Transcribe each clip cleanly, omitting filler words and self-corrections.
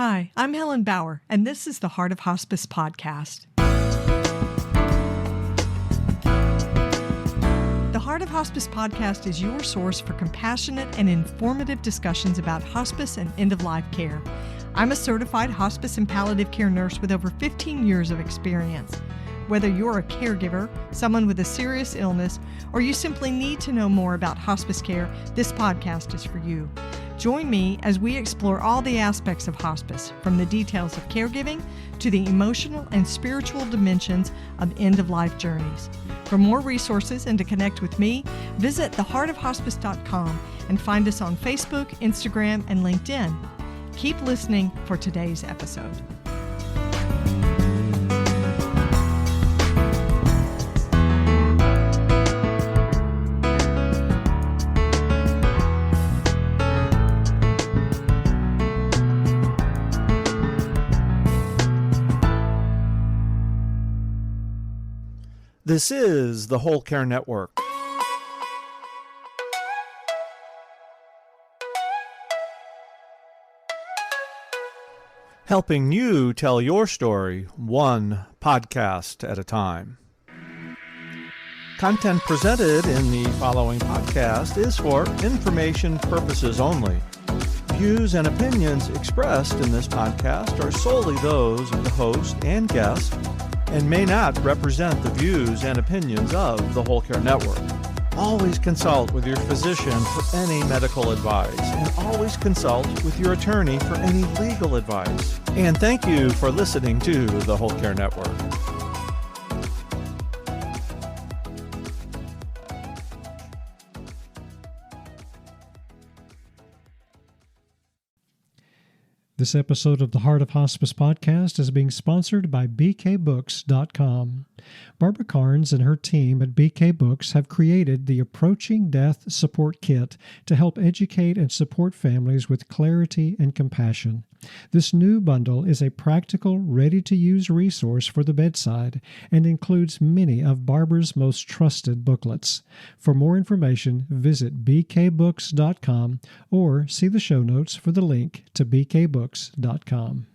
Hi, I'm Helen Bauer, and this is the Heart of Hospice podcast. The Heart of Hospice podcast is your source for compassionate and informative discussions about hospice and end-of-life care. I'm a certified hospice and palliative care nurse with over 15 years of experience. Whether you're a caregiver, someone with a serious illness, or you simply need to know more about hospice care, this podcast is for you. Join me as we explore all the aspects of hospice, from the details of caregiving to the emotional and spiritual dimensions of end-of-life journeys. For more resources and to connect with me, visit theheartofhospice.com and find us on Facebook, Instagram, and LinkedIn. Keep listening for today's episode. This is the Whole Care Network. Helping you tell your story one podcast at a time. Content presented in the following podcast is for information purposes only. Views and opinions expressed in this podcast are solely those of the host and guest and may not represent the views and opinions of the Whole Care Network. Always consult with your physician for any medical advice, and always consult with your attorney for any legal advice. And thank you for listening to the Whole Care Network. This episode of the Heart of Hospice podcast is being sponsored by bkbooks.com. Barbara Carnes and her team at BK Books have created the Approaching Death Support Kit to help educate and support families with clarity and compassion. This new bundle is a practical, ready-to-use resource for the bedside and includes many of Barbara's most trusted booklets. For more information, visit bkbooks.com or see the show notes for the link to bkbooks.com.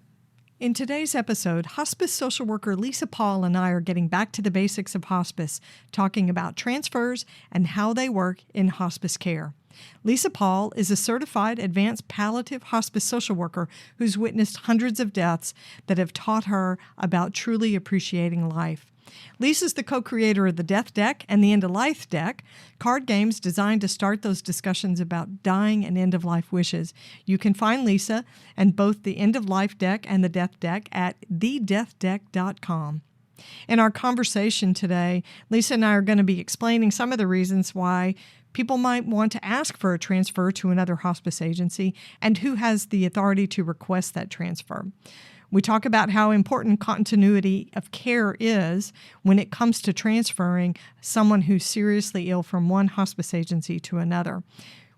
In today's episode, hospice social worker Lisa Pahl and I are getting back to the basics of hospice, talking about transfers and how they work in hospice care. Lisa Pahl is a certified advanced palliative hospice social worker who's witnessed hundreds of deaths that have taught her about truly appreciating life. Lisa's the co-creator of the Death Deck and the End-of-Life Deck, card games designed to start those discussions about dying and end-of-life wishes. You can find Lisa and both the End-of-Life Deck and the Death Deck at thedeathdeck.com. In our conversation today, Lisa and I are going to be explaining some of the reasons why people might want to ask for a transfer to another hospice agency and who has the authority to request that transfer. We talk about how important continuity of care is when it comes to transferring someone who's seriously ill from one hospice agency to another.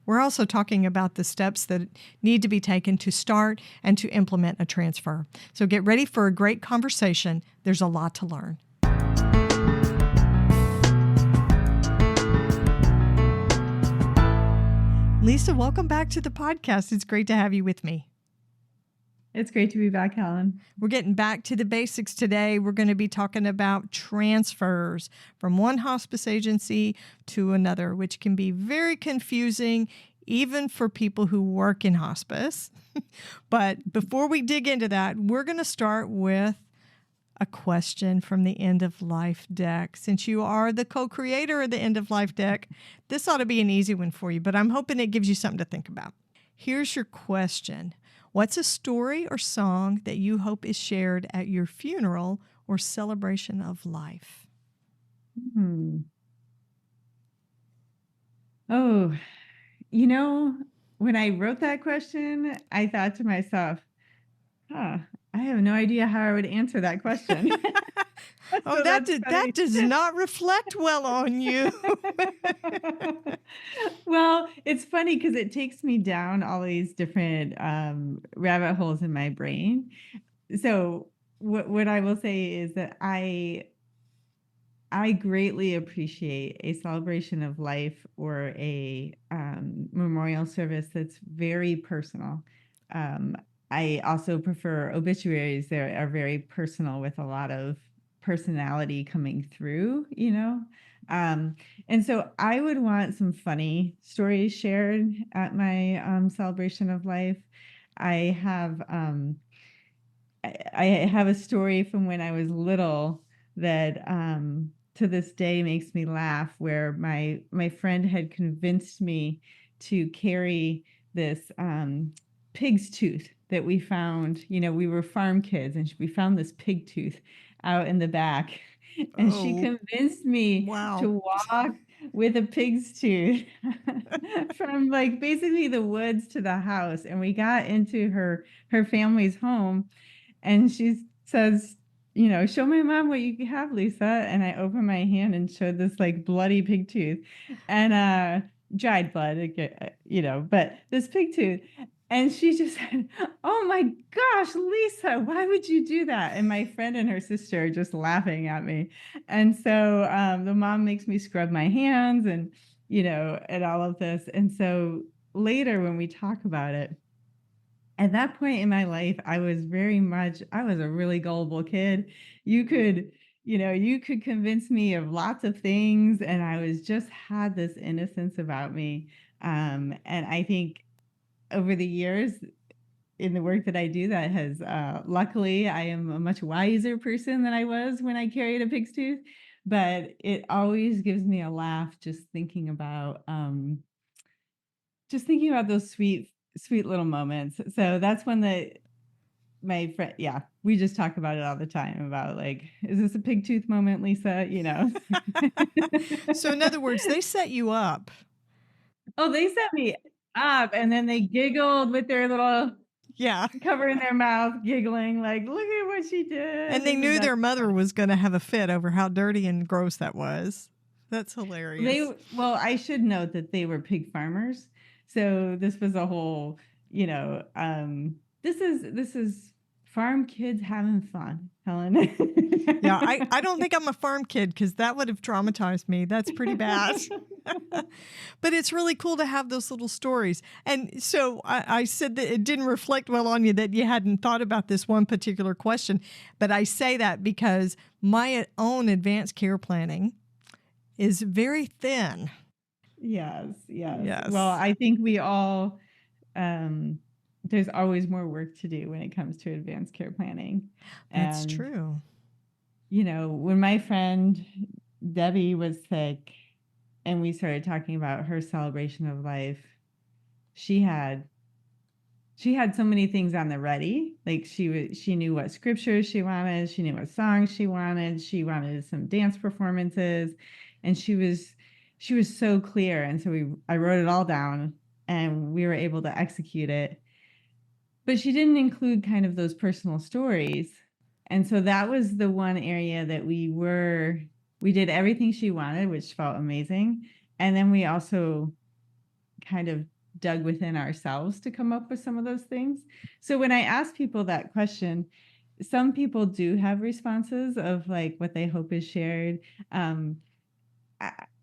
We're also talking about the steps that need to be taken to start and to implement a transfer. So get ready for a great conversation. There's a lot to learn. Lisa, welcome back to the podcast. It's great to have you with me. It's great to be back, Helen. We're getting back to the basics today. We're going to be talking about transfers from one hospice agency to another, which can be very confusing, even for people who work in hospice. But before we dig into that, we're going to start with a question from the End-of-Life Deck. Since you are the co-creator of the End-of-Life Deck, this ought to be an easy one for you, but I'm hoping it gives you something to think about. Here's your question. What's a story or song that you hope is shared at your funeral or celebration of life? Oh, when I wrote that question, I thought to myself, I have no idea how I would answer that question. Oh, So that funny. does not reflect well on you. Well, it's funny because it takes me down all these different rabbit holes in my brain. So what I will say is that I greatly appreciate a celebration of life or a memorial service that's very personal. I also prefer obituaries. They are very personal with a lot of personality coming through, you know? Um, and so I would want some funny stories shared at my celebration of life. I have I have a story from when I was little that to this day makes me laugh, where my friend had convinced me to carry this pig's tooth that we found. You know, we were farm kids, and we found this pig tooth out in the back, and she Oh, convinced me wow. to walk with a pig's tooth from like basically the woods to the house, and we got into her family's home, and she says, you know, show my mom what you have, Lisa. And I opened my hand and showed this like bloody pig tooth and dried blood, you know, but this pig tooth. And she just said, oh my gosh, Lisa, why would you do that? And my friend and her sister are just laughing at me. And so the mom makes me scrub my hands and, you know, and all of this. And so later when we talk about it, at that point in my life, I was a really gullible kid. You could, you know, you could convince me of lots of things, and I was just had this innocence about me. And I think over the years in the work that I do, that has, luckily, I am a much wiser person than I was when I carried a pig's tooth. But it always gives me a laugh just thinking about those sweet little moments. So that's when my friend, yeah, we just talk about it all the time about like, is this a pig tooth moment, Lisa? You know. So, in other words, they set you up. Oh, they set me up, and then they giggled with their little Yeah. covering their mouth, giggling like, look at what she did. And they Isn't knew that their mother funny? was going to have a fit over how dirty and gross that was. That's hilarious. Well, I should note that they were pig farmers. So this was a whole, you know, this is farm kids having fun, Helen. Yeah, I don't think I'm a farm kid because that would have traumatized me. That's pretty bad. But it's really cool to have those little stories. And so I said that it didn't reflect well on you that you hadn't thought about this one particular question. But I say that because my own advanced care planning is very thin. Yes, yes. Yes, Well, I think we all, there's always more work to do when it comes to advanced care planning. that's And, true. you know, when my friend Debbie was sick and we started talking about her celebration of life, she had so many things on the ready. Like she knew what scriptures she wanted, she knew what songs she wanted some dance performances, and she was so clear. And so I wrote it all down, and we were able to execute it. But she didn't include kind of those personal stories. And so that was the one area that we did everything she wanted, which felt amazing. And then we also kind of dug within ourselves to come up with some of those things. So when I ask people that question, some people do have responses of like what they hope is shared.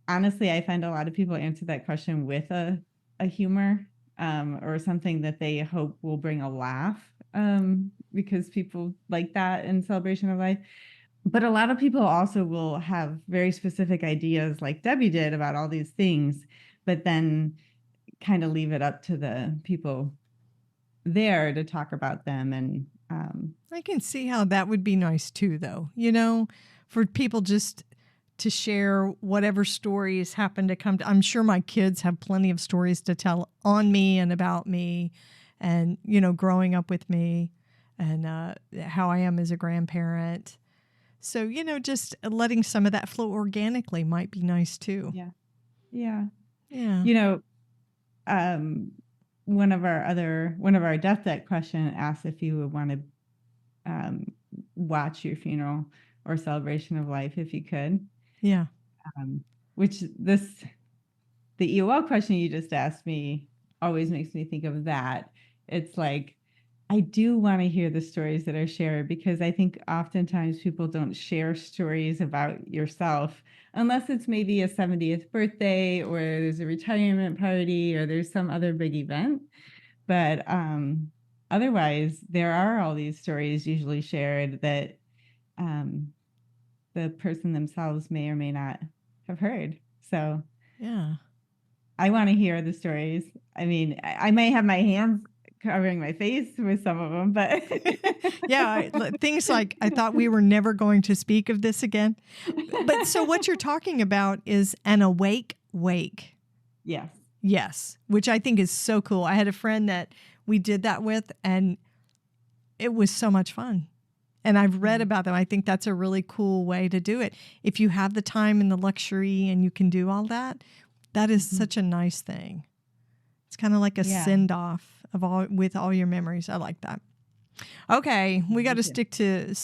Honestly, I find a lot of people answer that question with a humor, or something that they hope will bring a laugh, because people like that in celebration of life. But a lot of people also will have very specific ideas like Debbie did about all these things, but then kind of leave it up to the people there to talk about them. And I can see how that would be nice too, though, for people just to share whatever stories happen to come to. I'm sure my kids have plenty of stories to tell on me and about me and, growing up with me and how I am as a grandparent. So, just letting some of that flow organically might be nice too. yeah. Yeah. Yeah. You know, one of our death deck question asks if you would want to watch your funeral or celebration of life if you could. Yeah. Which the EOL question you just asked me always makes me think of that. It's like, I do want to hear the stories that are shared, because I think oftentimes people don't share stories about yourself unless it's maybe a 70th birthday or there's a retirement party or there's some other big event. But otherwise, there are all these stories usually shared that the person themselves may or may not have heard. So Yeah. I want to hear the stories. I mean, I may have my hands covering my face with some of them, but Yeah, things like, I thought we were never going to speak of this again. But so what you're talking about is an awake wake. yes. Yes, which I think is so cool. I had a friend that we did that with, and it was so much fun. And I've read about them. I think that's a really cool way to do it. If you have the time and the luxury and you can do all that, that is such a nice thing. It's kind of like a send off of all your memories. I like that. Okay, we got to stick to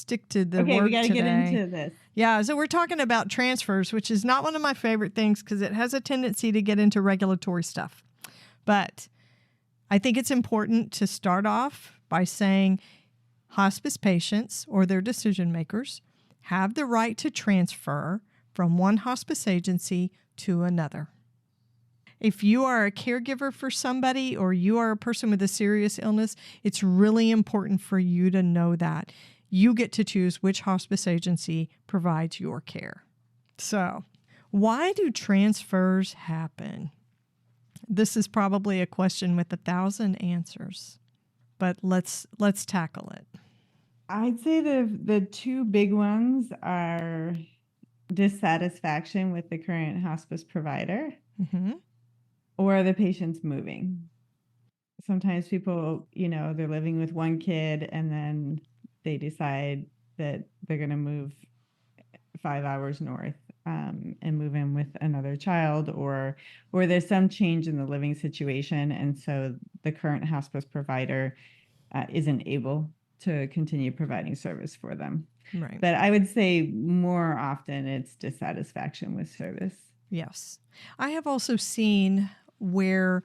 the work we got to today. get into this. Yeah, so we're talking about transfers, which is not one of my favorite things because it has a tendency to get into regulatory stuff. But I think it's important to start off by saying hospice patients or their decision makers have the right to transfer from one hospice agency to another. If you are a caregiver for somebody or you are a person with a serious illness, it's really important for you to know that. You get to choose which hospice agency provides your care. So, why do transfers happen? This is probably a question with 1,000 answers, but let's tackle it. I'd say the two big ones are dissatisfaction with the current hospice provider or the patient's moving. Sometimes people, they're living with one kid and then they decide that they're going to move 5 hours north and move in with another child, or there's some change in the living situation. And so the current hospice provider isn't able to continue providing service for them. Right. But I would say more often it's dissatisfaction with service. Yes. I have also seen where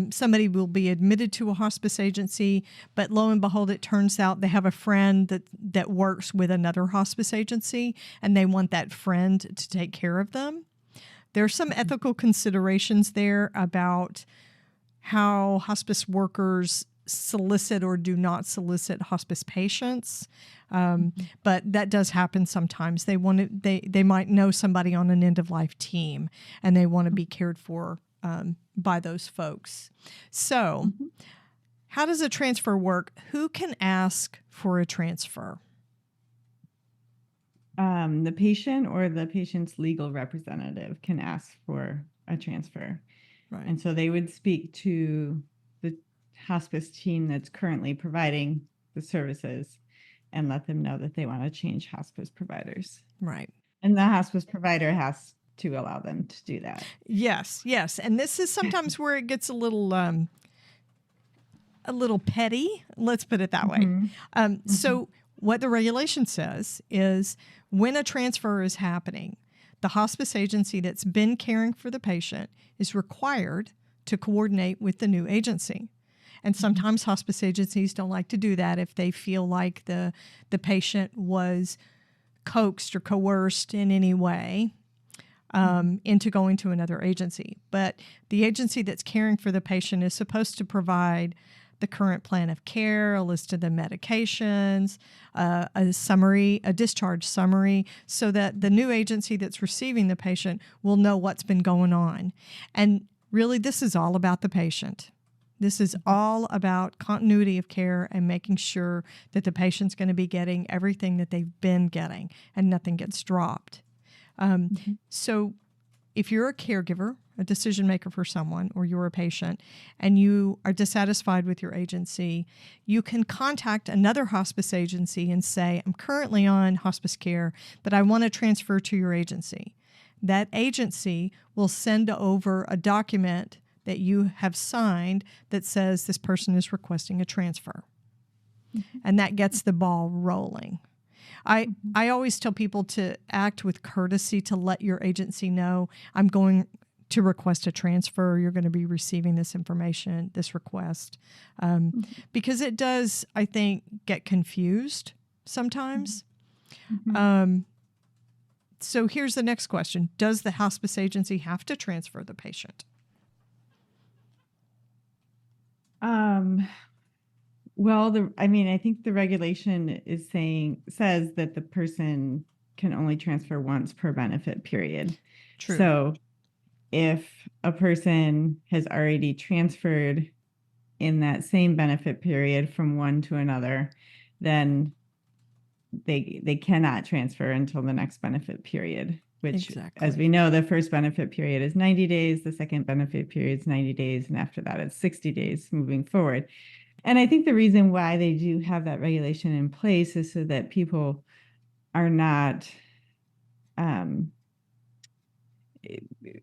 somebody will be admitted to a hospice agency, but lo and behold, it turns out they have a friend that works with another hospice agency, and they want that friend to take care of them. There are some ethical considerations there about how hospice workers solicit or do not solicit hospice patients. But that does happen sometimes. They might know somebody on an end-of-life team, and they want to be cared for by those folks. So how does a transfer work? Who can ask for a transfer? The patient or the patient's legal representative can ask for a transfer. Right. And so they would speak to the hospice team that's currently providing the services and let them know that they want to change hospice providers. Right. And the hospice provider has to allow them to do that. Yes. And this is sometimes where it gets a little petty. Let's put it that way. So what the regulation says is when a transfer is happening, the hospice agency that's been caring for the patient is required to coordinate with the new agency. And sometimes hospice agencies don't like to do that if they feel like the patient was coaxed or coerced in any way into going to another agency. But the agency that's caring for the patient is supposed to provide the current plan of care, a list of the medications, a discharge summary, so that the new agency that's receiving the patient will know what's been going on. And really, this is all about the patient. This is all about continuity of care and making sure that the patient's going to be getting everything that they've been getting and nothing gets dropped. So if you're a caregiver, a decision maker for someone, or you're a patient, and you are dissatisfied with your agency, you can contact another hospice agency and say, I'm currently on hospice care, but I want to transfer to your agency. That agency will send over a document that you have signed that says this person is requesting a transfer. And that gets the ball rolling. I always tell people to act with courtesy, to let your agency know, I'm going to request a transfer. You're going to be receiving this information, this request. Because it does, I think, get confused sometimes. So here's the next question. Does the hospice agency have to transfer the patient? Well, I think the regulation says that the person can only transfer once per benefit period. True. So if a person has already transferred in that same benefit period from one to another, then they cannot transfer until the next benefit period, which, Exactly. as we know, the first benefit period is 90 days, the second benefit period is 90 days, and after that it's 60 days moving forward. And I think the reason why they do have that regulation in place is so that people are not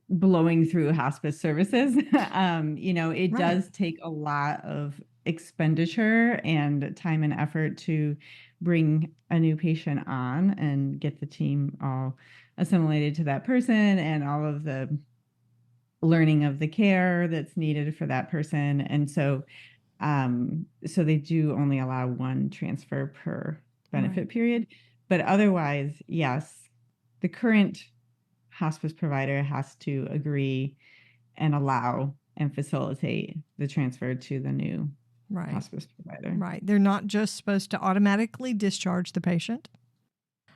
blowing through hospice services. It Right. does take a lot of expenditure and time and effort to bring a new patient on and get the team all assimilated to that person and all of the learning of the care that's needed for that person. And so they do only allow one transfer per benefit Right. period. But otherwise, yes, the current hospice provider has to agree and allow and facilitate the transfer to the new Right. hospice provider. Right. They're not just supposed to automatically discharge the patient.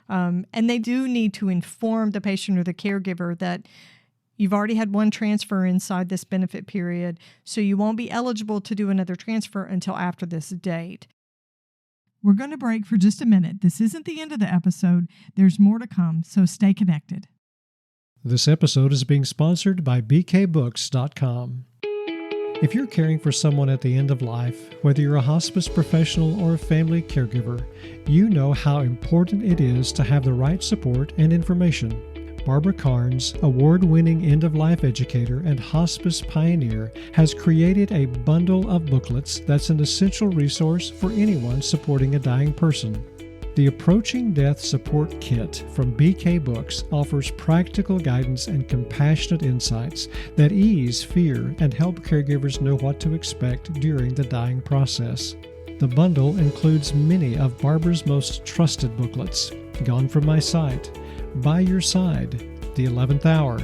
And they do need to inform the patient or the caregiver that you've already had one transfer inside this benefit period, so you won't be eligible to do another transfer until after this date. We're going to break for just a minute. This isn't the end of the episode. There's more to come, so stay connected. This episode is being sponsored by bkbooks.com. If you're caring for someone at the end of life, whether you're a hospice professional or a family caregiver, you know how important it is to have the right support and information. Barbara Carnes, award-winning end-of-life educator and hospice pioneer, has created a bundle of booklets that's an essential resource for anyone supporting a dying person. The Approaching Death Support Kit from BK Books offers practical guidance and compassionate insights that ease fear and help caregivers know what to expect during the dying process. The bundle includes many of Barbara's most trusted booklets: Gone From My Sight, By Your Side, The 11th Hour,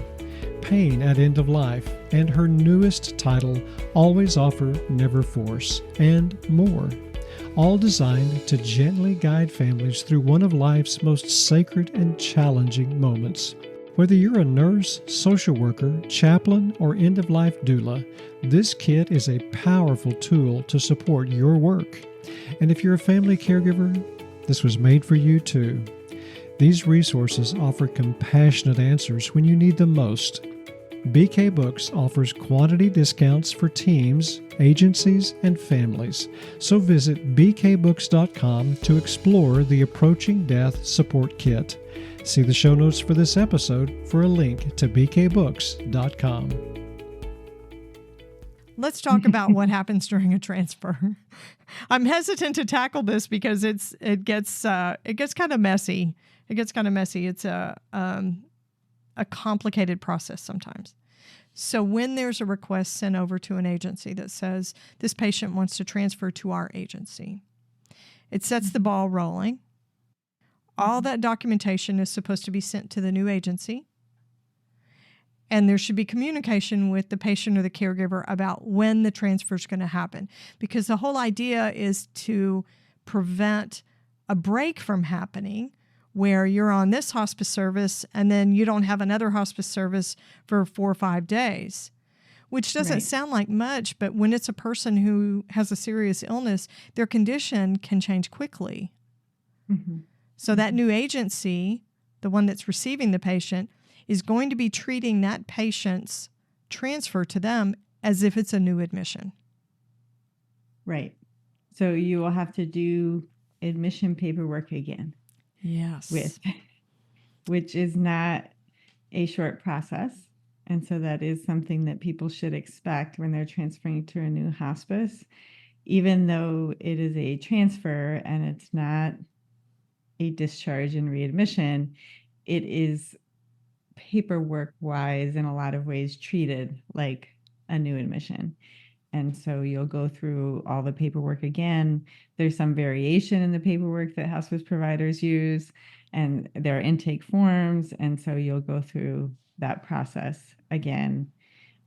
Pain at End of Life, and her newest title, Always Offer, Never Force, and more. All designed to gently guide families through one of life's most sacred and challenging moments. Whether you're a nurse, social worker, chaplain, or end-of-life doula, this kit is a powerful tool to support your work. And if you're a family caregiver, this was made for you too. These resources offer compassionate answers when you need them most. BK Books offers quantity discounts for teams, agencies, and families. So visit bkbooks.com to explore the Approaching Death Support Kit. See the show notes for this episode for a link to bkbooks.com. Let's talk about what happens during a transfer. I'm hesitant to tackle this because it gets kind of messy. It's a complicated process sometimes. So when there's a request sent over to an agency that says this patient wants to transfer to our agency, it sets the ball rolling. All that documentation is supposed to be sent to the new agency, and there should be communication with the patient or the caregiver about when the transfer is going to happen, because the whole idea is to prevent a break from happening where you're on this hospice service and then you don't have another hospice service for 4 or 5 days, which doesn't sound like much, but when it's a person who has a serious illness, their condition can change quickly. Mm-hmm. So that new agency, the one that's receiving the patient, is going to be treating that patient's transfer to them as if it's a new admission. Right. So you will have to do admission paperwork again. Yes. Which is not a short process. And so that is something that people should expect when they're transferring to a new hospice, even though it is a transfer and it's not a discharge and readmission, it is paperwork wise in a lot of ways treated like a new admission. And so you'll go through all the paperwork again. There's some variation in the paperwork that hospice providers use, and there are intake forms. And so you'll go through that process again.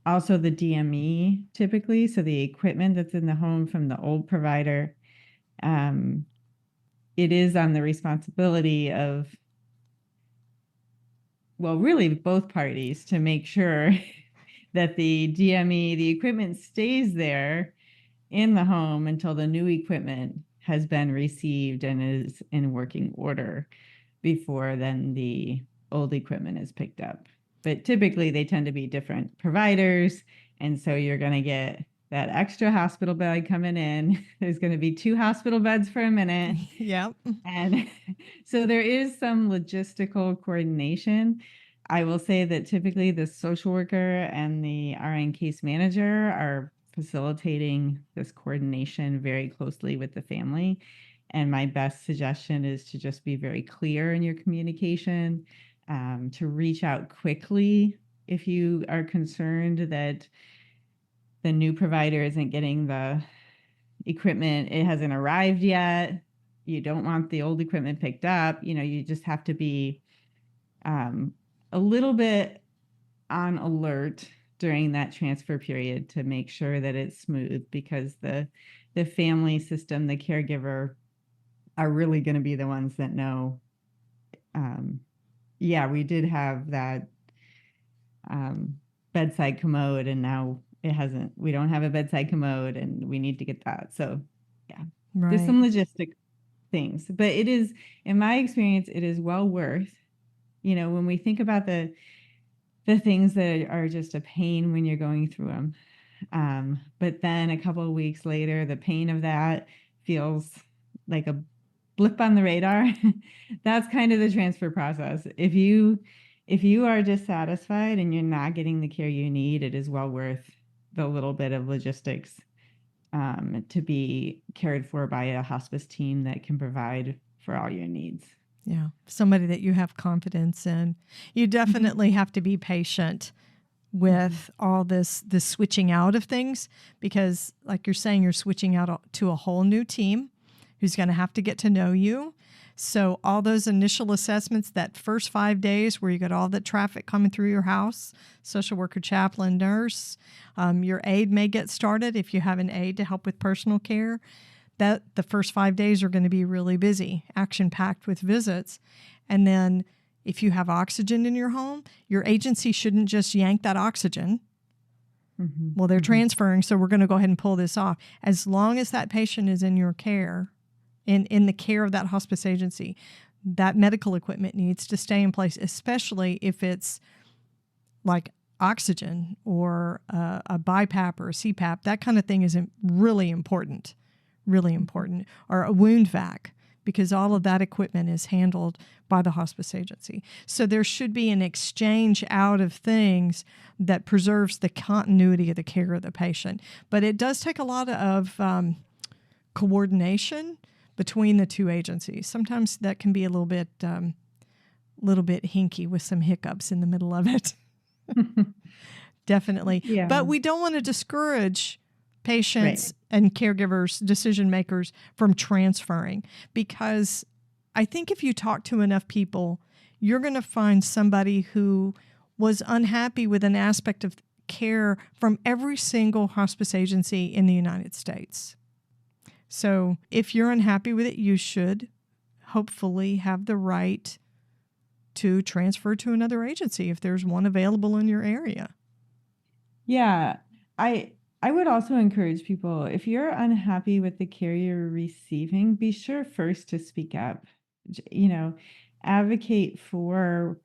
Also the DME typically, so the equipment that's in the home from the old provider it is on the responsibility of, well, really both parties to make sure that the DME, the equipment stays there in the home until the new equipment has been received and is in working order before then the old equipment is picked up. But typically they tend to be different providers. And so you're going to get that extra hospital bed coming in. There's going to be 2 hospital beds for a minute. Yep. And so there is some logistical coordination. I will say that typically the social worker and the RN case manager are facilitating this coordination very closely with the family. And my best suggestion is to just be very clear in your communication, to reach out quickly if you are concerned that the new provider isn't getting the equipment, it hasn't arrived yet. You don't want the old equipment picked up. You just have to be a little bit on alert during that transfer period to make sure that it's smooth, because the family system, the caregiver, are really going to be the ones that know, yeah, we did have that bedside commode and now we don't have a bedside commode and we need to get that. So yeah, there's some logistic things, but it is, in my experience, it is well worth, when we think about the things that are just a pain when you're going through them. But then a couple of weeks later, the pain of that feels like a blip on the radar. That's kind of the transfer process. If you are dissatisfied and you're not getting the care you need, it is well worth the little bit of logistics to be cared for by a hospice team that can provide for all your needs. Yeah, somebody that you have confidence in. You definitely have to be patient with all this switching out of things, because like you're saying, you're switching out to a whole new team who's going to have to get to know you. So all those initial assessments, that first 5 days where you got all the traffic coming through your house, social worker, chaplain, nurse, your aide may get started if you have an aide to help with personal care. That the first 5 days are going to be really busy, action-packed with visits. And then if you have oxygen in your home, your agency shouldn't just yank that oxygen. Well, they're transferring, so we're going to go ahead and pull this off. As long as that patient is in your care, in the care of that hospice agency, that medical equipment needs to stay in place, especially if it's like oxygen or a BiPAP or a CPAP. That kind of thing is really important, or a wound vac, because all of that equipment is handled by the hospice agency. So there should be an exchange out of things that preserves the continuity of the care of the patient. But it does take a lot of coordination between the two agencies. Sometimes that can be a little bit hinky with some hiccups in the middle of it. Definitely. Yeah. But we don't want to discourage patients and caregivers, decision makers, from transferring, because I think if you talk to enough people, you're going to find somebody who was unhappy with an aspect of care from every single hospice agency in the United States. So if you're unhappy with it, you should hopefully have the right to transfer to another agency if there's one available in your area. Yeah, I would also encourage people, if you're unhappy with the care you're receiving, be sure first to speak up. Advocate for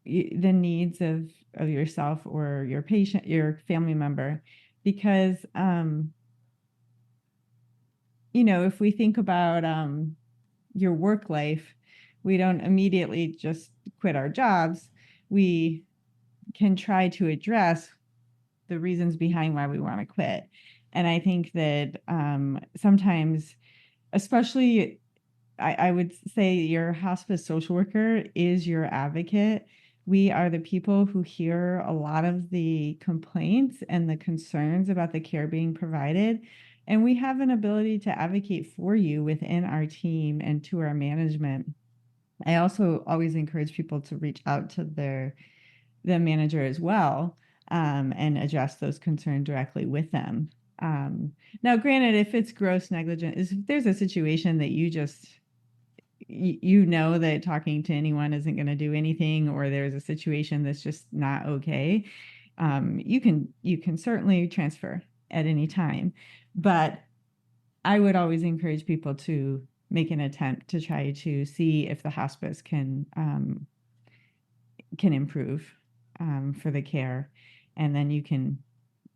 the needs of yourself or your patient, your family member, because if we think about your work life, we don't immediately just quit our jobs. We can try to address the reasons behind why we want to quit. And I think that sometimes, especially, I would say your hospice social worker is your advocate. We are the people who hear a lot of the complaints and the concerns about the care being provided. And we have an ability to advocate for you within our team and to our management. I also always encourage people to reach out to the manager as well, and address those concerns directly with them. Now, granted, if it's gross negligence, if there's a situation that you know that talking to anyone isn't going to do anything, or there's a situation that's just not okay, you can certainly transfer at any time. But I would always encourage people to make an attempt to try to see if the hospice can improve for the care, and then you can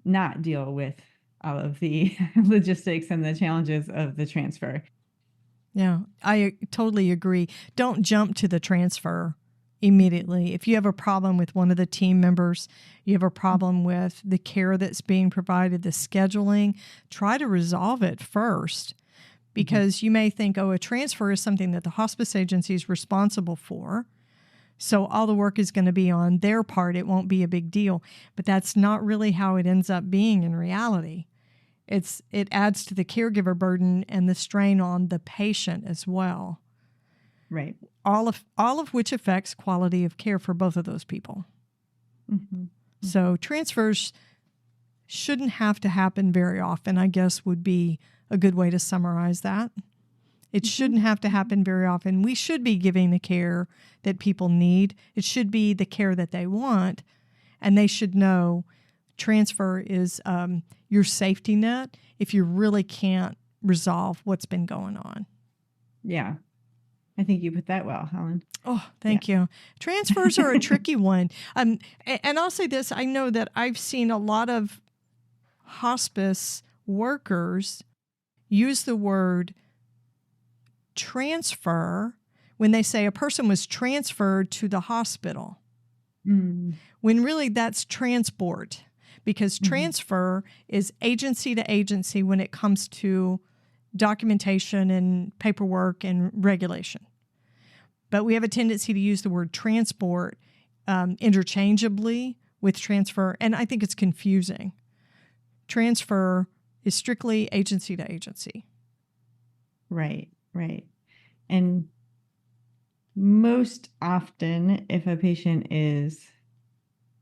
not deal with all of the logistics and the challenges of the transfer. Yeah, I totally agree. Don't jump to the transfer immediately. If you have a problem with one of the team members, you have a problem with the care that's being provided, the scheduling, try to resolve it first, because you may think, oh, a transfer is something that the hospice agency is responsible for, so all the work is going to be on their part. It won't be a big deal. But that's not really how it ends up being in reality. It adds to the caregiver burden and the strain on the patient as well. Right. All of which affects quality of care for both of those people. Mm-hmm. So transfers shouldn't have to happen very often, I guess, would be a good way to summarize that. It shouldn't have to happen very often. We should be giving the care that people need. It should be the care that they want, and they should know transfer is your safety net if you really can't resolve what's been going on. Yeah. I think you put that well, Helen. Oh, thank you. Transfers are a tricky one. And I'll say this, I know that I've seen a lot of hospice workers use the word transfer when they say a person was transferred to the hospital, when really that's transport. Because transfer is agency to agency when it comes to documentation and paperwork and regulation. But we have a tendency to use the word transport interchangeably with transfer, and I think it's confusing. Transfer is strictly agency to agency. Right. And most often, if a patient is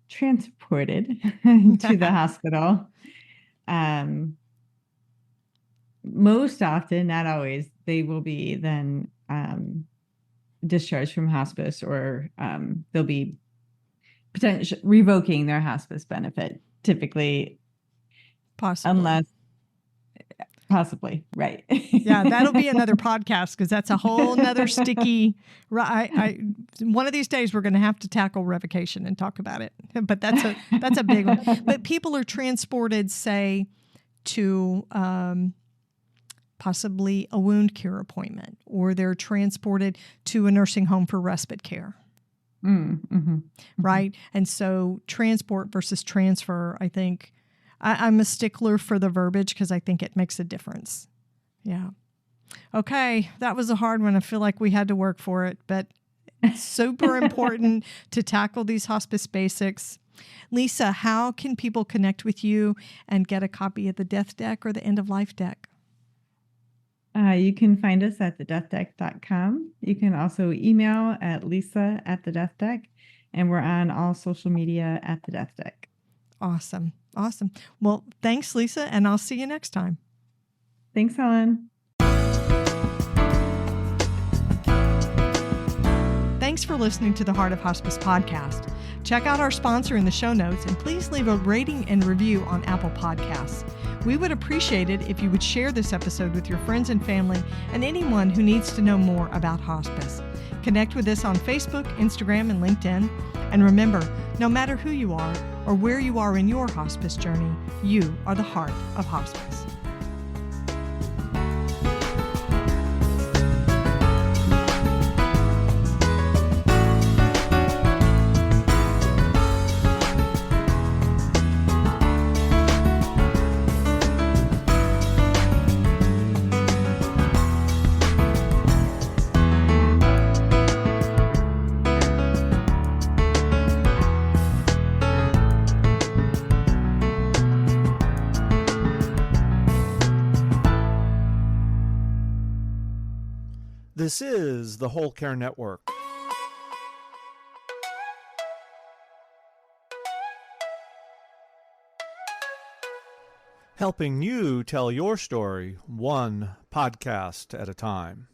transported to the hospital, most often, not always, they will be then discharged from hospice, or they'll be potentially revoking their hospice benefit, typically. Possibly. Possibly, right. Yeah, that'll be another podcast, because that's a whole nother sticky. One of these days we're going to have to tackle revocation and talk about it. But that's a big one. But people are transported, say, to possibly a wound care appointment, or they're transported to a nursing home for respite care. Right? And so transport versus transfer, I think. I'm a stickler for the verbiage because I think it makes a difference. Yeah. Okay, that was a hard one. I feel like we had to work for it, but it's super important to tackle these hospice basics. Lisa, how can people connect with you and get a copy of the Death Deck or the End of Life Deck? You can find us at thedeathdeck.com. You can also email at lisa@thedeathdeck, and we're on all social media at the Death Deck. Awesome. Well, thanks, Lisa, and I'll see you next time. Thanks, Helen. Thanks for listening to the Heart of Hospice podcast. Check out our sponsor in the show notes, and please leave a rating and review on Apple Podcasts. We would appreciate it if you would share this episode with your friends and family and anyone who needs to know more about hospice. Connect with us on Facebook, Instagram, and LinkedIn. And remember, no matter who you are or where you are in your hospice journey, you are the heart of hospice. This is the Whole Care Network. helping you tell your story one podcast at a time.